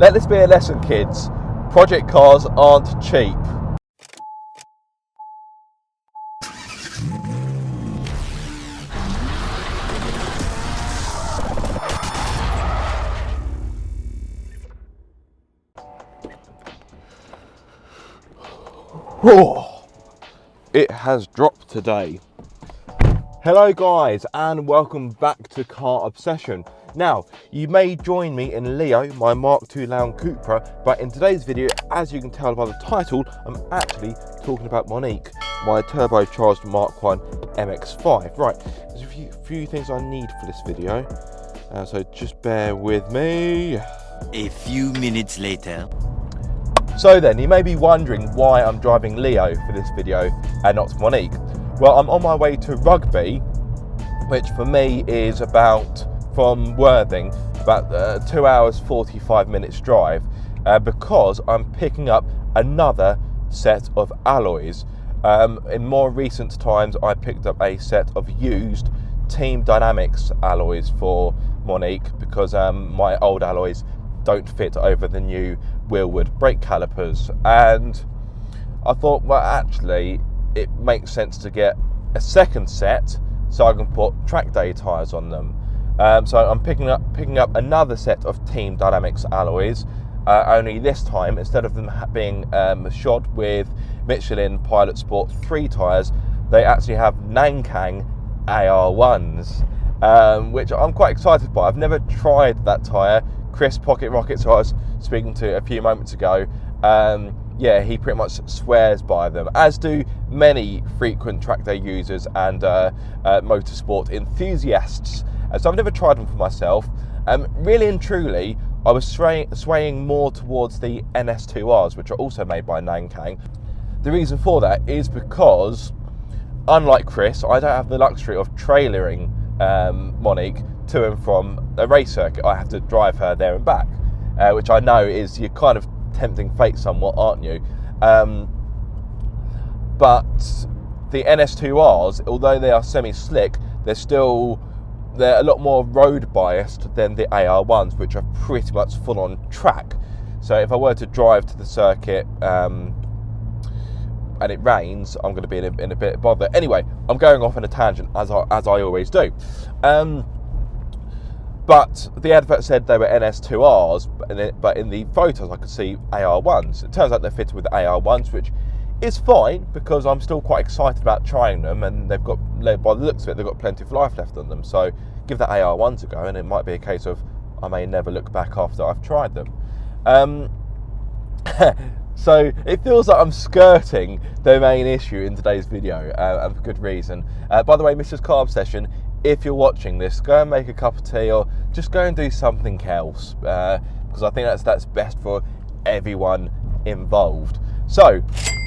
Let this be a lesson, kids. Project cars aren't cheap. Oh, it has dropped today. Hello guys, and welcome back to Car Obsession. Now, you may join me in Leo, my Mark II Land Cupra, but in today's video, as you can tell by the title, I'm actually talking about Monique, my turbocharged Mark I MX-5. Right, there's a few things I need for this video, so just bear with me. A few minutes later. So then, you may be wondering why I'm driving Leo for this video and not Monique. Well, I'm on my way to Rugby, which for me is about, from Worthing, about 2 hours 45 minutes drive, because I'm picking up another set of alloys. In more recent times, I picked up a set of used Team Dynamics alloys for Monique because my old alloys don't fit over the new Wheelwood brake calipers, and I thought, well, actually it makes sense to get a second set so I can put track day tyres on them. So I'm picking up another set of Team Dynamics alloys, only this time, instead of them being shod with Michelin Pilot Sport 3 tyres, they actually have Nankang AR1s, which I'm quite excited by. I've never tried that tyre. Chris Pocket Rockets, who I was speaking to a few moments ago, yeah, he pretty much swears by them, as do many frequent track day users and motorsport enthusiasts. So I've never tried them for myself. Really and truly, I was swaying more towards the NS2Rs, which are also made by Nankang. The reason for that is because, unlike Chris, I don't have the luxury of trailering Monique to and from a race circuit. I have to drive her there and back, which I know is, you're kind of tempting fate somewhat, aren't you? But the NS2Rs, although they are semi-slick, they're a lot more road biased than the AR1s, which are pretty much full on track. So if I were to drive to the circuit and it rains, I'm going to be in a bit of bother. Anyway, I'm going off on a tangent, as I always do. But the advert said they were NS2Rs, but in the photos I could see AR1s. It turns out they're fitted with AR1s, which is fine because I'm still quite excited about trying them, and they've got, by the looks of it, they've got plenty of life left on them. So give that AR1s a go, and it might be a case of I may never look back after I've tried them. So it feels like I'm skirting the main issue in today's video, and for good reason. By the way, Mrs. Car Obsession, if you're watching this, go and make a cup of tea, or just go and do something else, because I think that's best for everyone involved. So,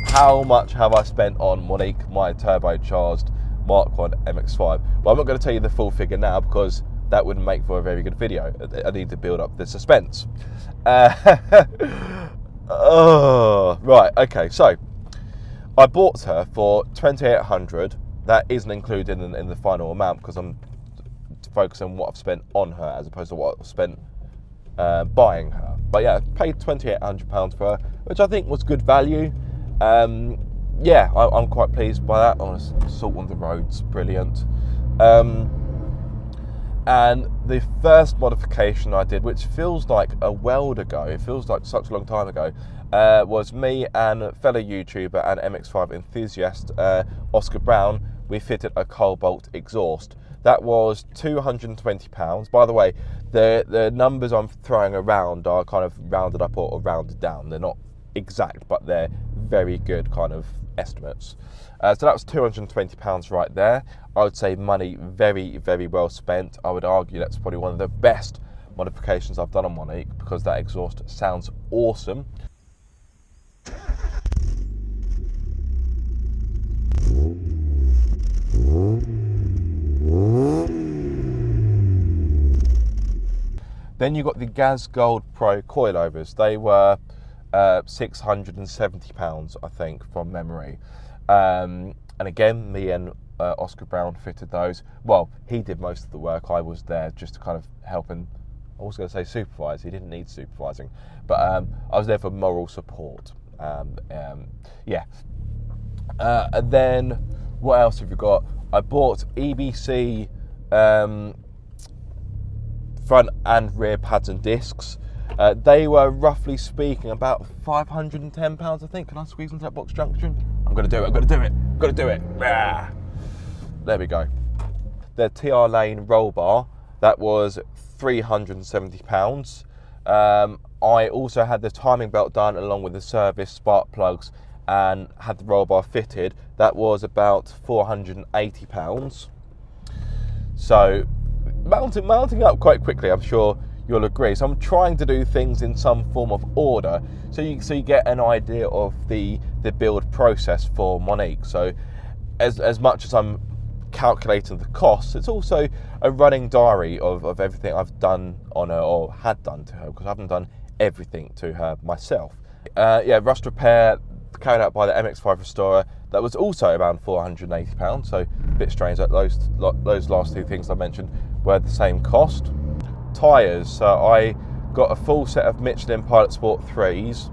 how much have I spent on Monique, my turbocharged Mark I MX-5? Well, I'm not going to tell you the full figure now because that wouldn't make for a very good video. I need to build up the suspense. Oh, right, okay, so I bought her for $2,800. That isn't included in the final amount because I'm focusing on what I've spent on her as opposed to what I've spent buying her. But yeah, paid £2,800 for her, which I think was good value. Yeah, I'm quite pleased by that. Honest, salt on the roads, brilliant. And the first modification I did, which feels like a world ago, it feels like such a long time ago, was me and fellow YouTuber and MX-5 enthusiast Oscar Brown. We fitted a Cobalt exhaust. That was £220. By the way, the numbers I'm throwing around are kind of rounded up or rounded down. They're not exact, but they're very good kind of estimates. So that was £220 right there. I would say money very, very well spent. I would argue that's probably one of the best modifications I've done on Monique because that exhaust sounds awesome. Then you got the Gaz Gold Pro coilovers. They were £670, I think, from memory. And again, me and Oscar Brown fitted those. Well, he did most of the work. I was there just to kind of help him I was going to say supervise. He didn't need supervising, but I was there for moral support. Yeah. And then what else have you got? I bought EBC front and rear pads and discs. They were roughly speaking about £510, I think. Can I squeeze into that box junction? I'm going to do it. Got to do it. Ah. There we go. The TR Lane roll bar, that was £370. I also had the timing belt done along with the service spark plugs and had the roll bar fitted. That was about £480. So mounting up quite quickly, I'm sure you'll agree. So I'm trying to do things in some form of order so you get an idea of the build process for Monique. So as much as I'm calculating the costs, it's also a running diary of everything I've done on her or had done to her, because I haven't done everything to her myself. Rust repair carried out by the MX-5 restorer. That was also around £480, so a bit strange that those last two things I mentioned were the same cost. Tyres, so I got a full set of Michelin Pilot Sport 3s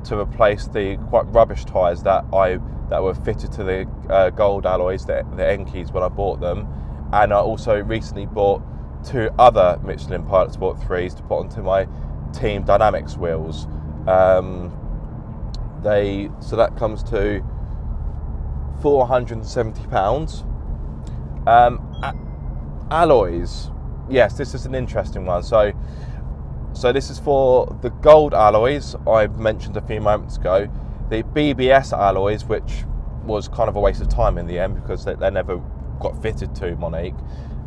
to replace the quite rubbish tyres that were fitted to the gold alloys, the end keys, when I bought them. And I also recently bought 2 other Michelin Pilot Sport 3s to put onto my Team Dynamics wheels. So that comes to £470. Alloys, yes, this is an interesting one. So this is for the gold alloys I mentioned a few moments ago. The BBS alloys, which was kind of a waste of time in the end because they never got fitted to Monique.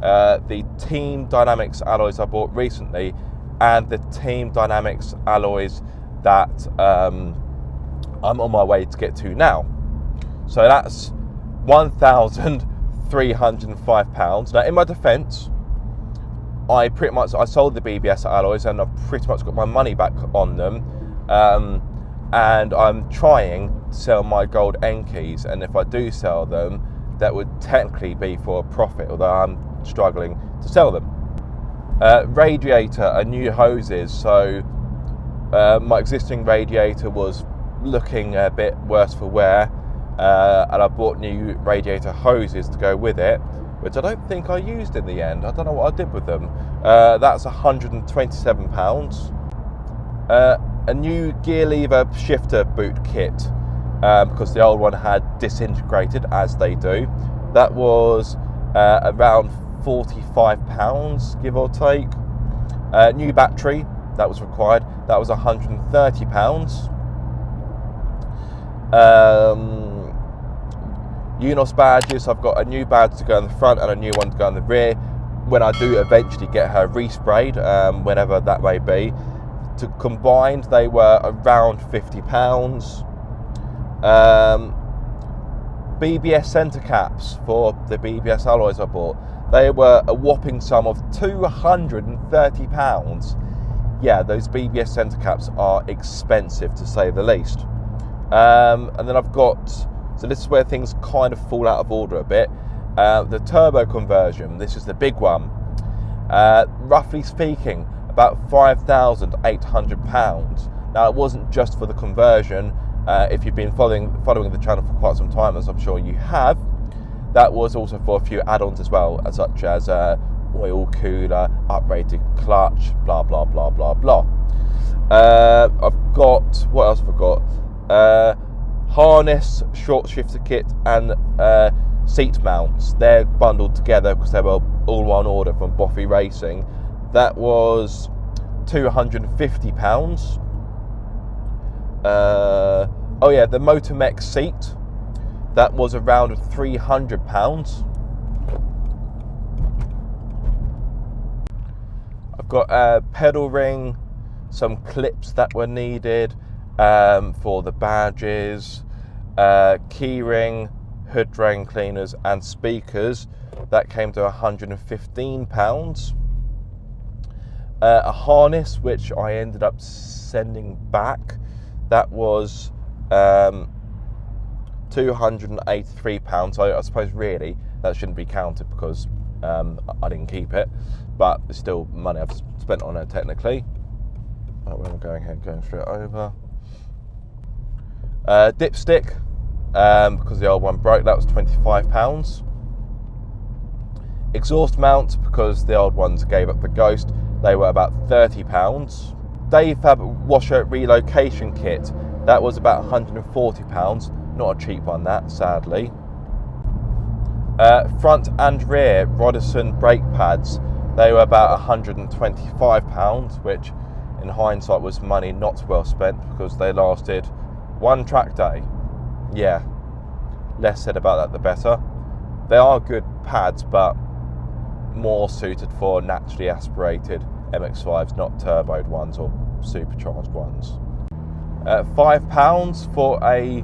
The Team Dynamics alloys I bought recently, and the Team Dynamics alloys that I'm on my way to get to now. So that's £1,305. Now, in my defence, I sold the BBS alloys and I've pretty much got my money back on them. And I'm trying to sell my gold end keys, and if I do sell them, that would technically be for a profit, although I'm struggling to sell them. Radiator and new hoses. So my existing radiator was looking a bit worse for wear, and I bought new radiator hoses to go with it, which I don't think I used in the end. I don't know what I did with them. That's £127. A new gear lever shifter boot kit, because the old one had disintegrated, as they do. That was around £45, give or take. New battery, that was required. That was £130. UNOS badges, I've got a new badge to go in the front and a new one to go in the rear when I do eventually get her resprayed, whenever that may be. Combined, they were around £50. BBS centre caps for the BBS alloys I bought, they were a whopping sum of £230. Yeah, those BBS centre caps are expensive, to say the least. And then I've got, so this is where things kind of fall out of order a bit, the turbo conversion. This is the big one. Roughly speaking, about £5,800. Now, it wasn't just for the conversion. If you've been following the channel for quite some time, as I'm sure you have, that was also for a few add-ons as well, such as oil cooler, uprated clutch, blah blah blah blah blah. I've got, what else have I got? Harness, short shifter kit, and seat mounts. They're bundled together because they were all one order from Boffy Racing. That was £250. Oh yeah, the Motomex seat, that was around £300. I've got a pedal ring, some clips that were needed for the badges, key ring, hood drain cleaners, and speakers. That came to £115. A harness, which I ended up sending back, that was £283. I suppose really that shouldn't be counted because I didn't keep it, but it's still money I've spent on it technically. Right, where am I going here? Going straight over. Dipstick, because the old one broke, that was £25. Exhaust mount, because the old ones gave up the ghost, they were about £30. Dayfab washer relocation kit, that was about £140. Not a cheap one, that, sadly. Front and rear Rodison brake pads, they were about £125, which in hindsight was money not well spent because they lasted one track day. Yeah, less said about that the better. They are good pads, but more suited for naturally aspirated MX-5s, not turboed ones or supercharged ones. £5 for a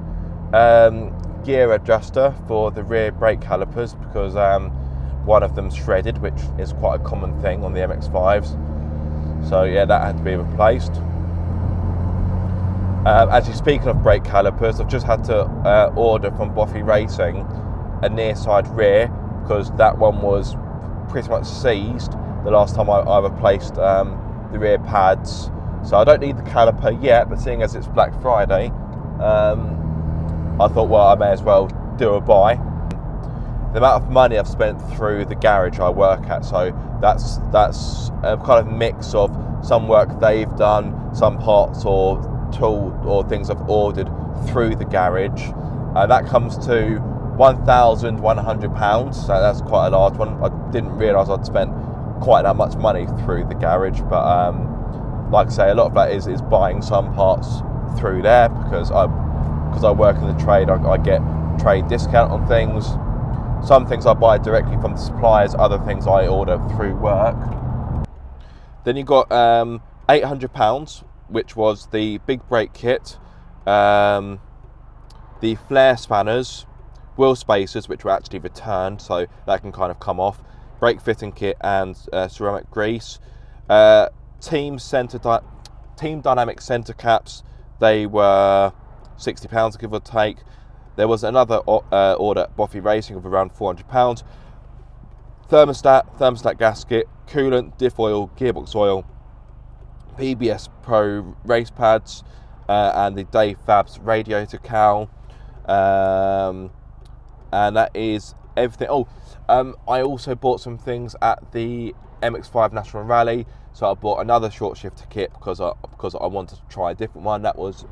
gear adjuster for the rear brake calipers, because one of them's shredded, which is quite a common thing on the MX-5s. So yeah, that had to be replaced. Actually, speaking of brake calipers, I've just had to order from Waffle Racing a near side rear, because that one was pretty much seized the last time I replaced the rear pads. So I don't need the caliper yet, but seeing as it's Black Friday, I thought, well, I may as well do a buy. The amount of money I've spent through the garage I work at, so that's a kind of mix of some work they've done, some parts or tool or things I've ordered through the garage. That comes to £1,100, so that's quite a large one. I didn't realise I'd spent quite that much money through the garage, but like I say, a lot of that is buying some parts through there, because I work in the trade, I get trade discount on things. Some things I buy directly from the suppliers, other things I order through work. Then you got £800, which was the big brake kit, the flare spanners, wheel spacers, which were actually returned, so that can kind of come off, brake fitting kit and ceramic grease, Team Dynamic centre caps, they were £60 give or take. There was another order at Waffle Racing of around £400. Thermostat gasket, coolant, diff oil, gearbox oil, PBS Pro race pads, and the Dayfab's radiator cowl. And that is everything. I also bought some things at the MX-5 National Rally. So I bought another short shifter kit because I wanted to try a different one. That was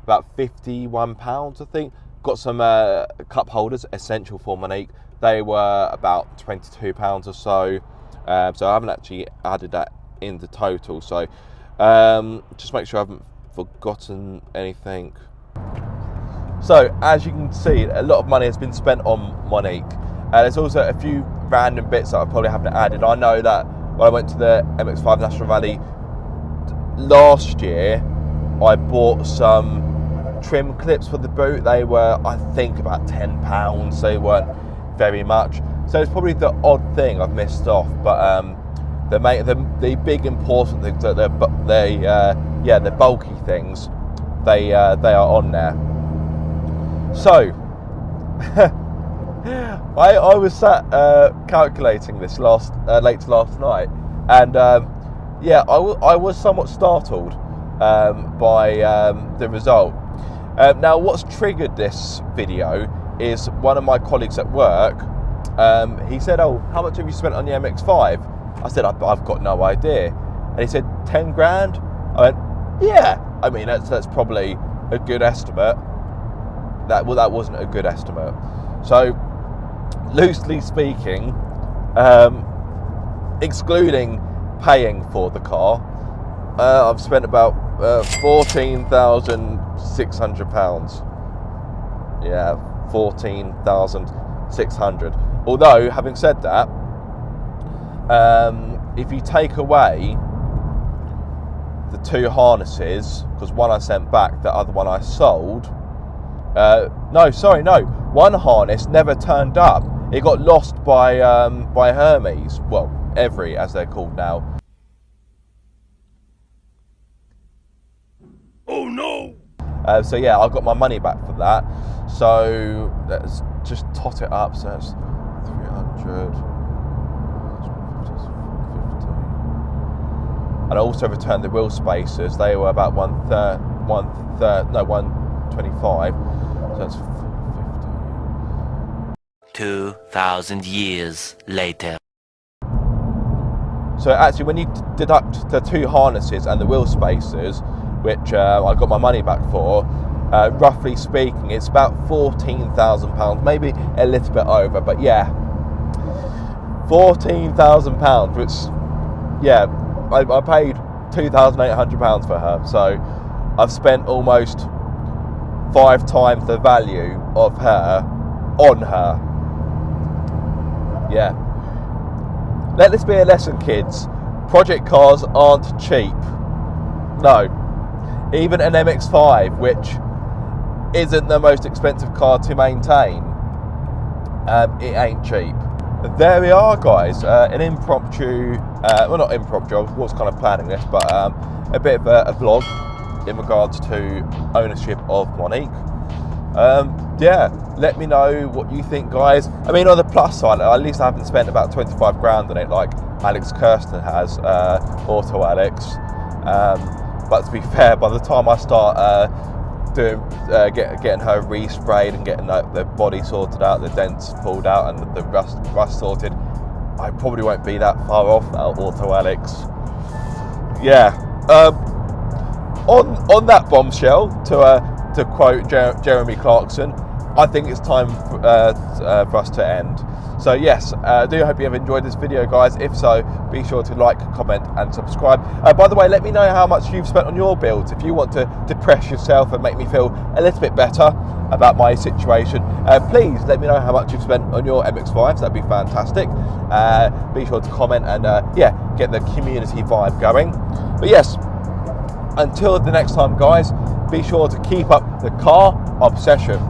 about £51, I think. Got some cup holders, essential for Monique. They were about £22 or so. So I haven't actually added that in the total. So just make sure I haven't forgotten anything. So as you can see, a lot of money has been spent on Monique. There's also a few random bits that I probably haven't added. I know that when I went to the MX-5 National Rally last year, I bought some trim clips for the boot. They were, I think, about £10. They weren't very much. So it's probably the odd thing I've missed off. But the big important things, the bulky things, they are on there. So I was sat calculating this late last night, and I was somewhat startled by the result. Now, what's triggered this video is one of my colleagues at work. He said, "Oh, how much have you spent on the MX-5?" I said, "I've got no idea." And he said, 10 grand? I went, "Yeah, I mean, that's probably a good estimate." That wasn't a good estimate. So, loosely speaking, excluding paying for the car, I've spent about £14,600. Yeah, 14,600. Although, having said that, if you take away the two harnesses, because one I sent back, the other one I sold. No. One harness never turned up. It got lost by Hermes. Well, Every, as they're called now. Oh no! So yeah, I got my money back for that. So let's just tot it up. So that's 300. and I also returned the wheel spacers. They were about 125. So that's 50. 2,000 years later. So actually, when you deduct the 2 harnesses and the wheel spacers, which I got my money back for, roughly speaking, it's about £14,000, maybe a little bit over, but yeah, £14,000, which, yeah, I paid £2,800 for her, so I've spent almost 5 times the value of her on her. Yeah. Let this be a lesson, kids. Project cars aren't cheap. No. Even an MX-5, which isn't the most expensive car to maintain, it ain't cheap. There we are, guys. An impromptu, well, not impromptu, I was kind of planning this, but a bit of a vlog in regards to ownership of Monique. Yeah, let me know what you think, guys. I mean, on the plus side, at least I haven't spent about 25 grand on it like Alex Kirsten has, Auto Alex. But to be fair, by the time I start getting her resprayed and getting the body sorted out, the dents pulled out and the rust sorted, I probably won't be that far off now, Auto Alex. Yeah. On that bombshell, to quote Jeremy Clarkson, I think it's time for us to end. So yes, I do hope you have enjoyed this video, guys. If so, be sure to like, comment and subscribe. By the way, let me know how much you've spent on your builds. If you want to depress yourself and make me feel a little bit better about my situation, please let me know how much you've spent on your MX-5s. That'd be fantastic. Be sure to comment and yeah, get the community vibe going. But yes, until the next time, guys, be sure to keep up the car obsession.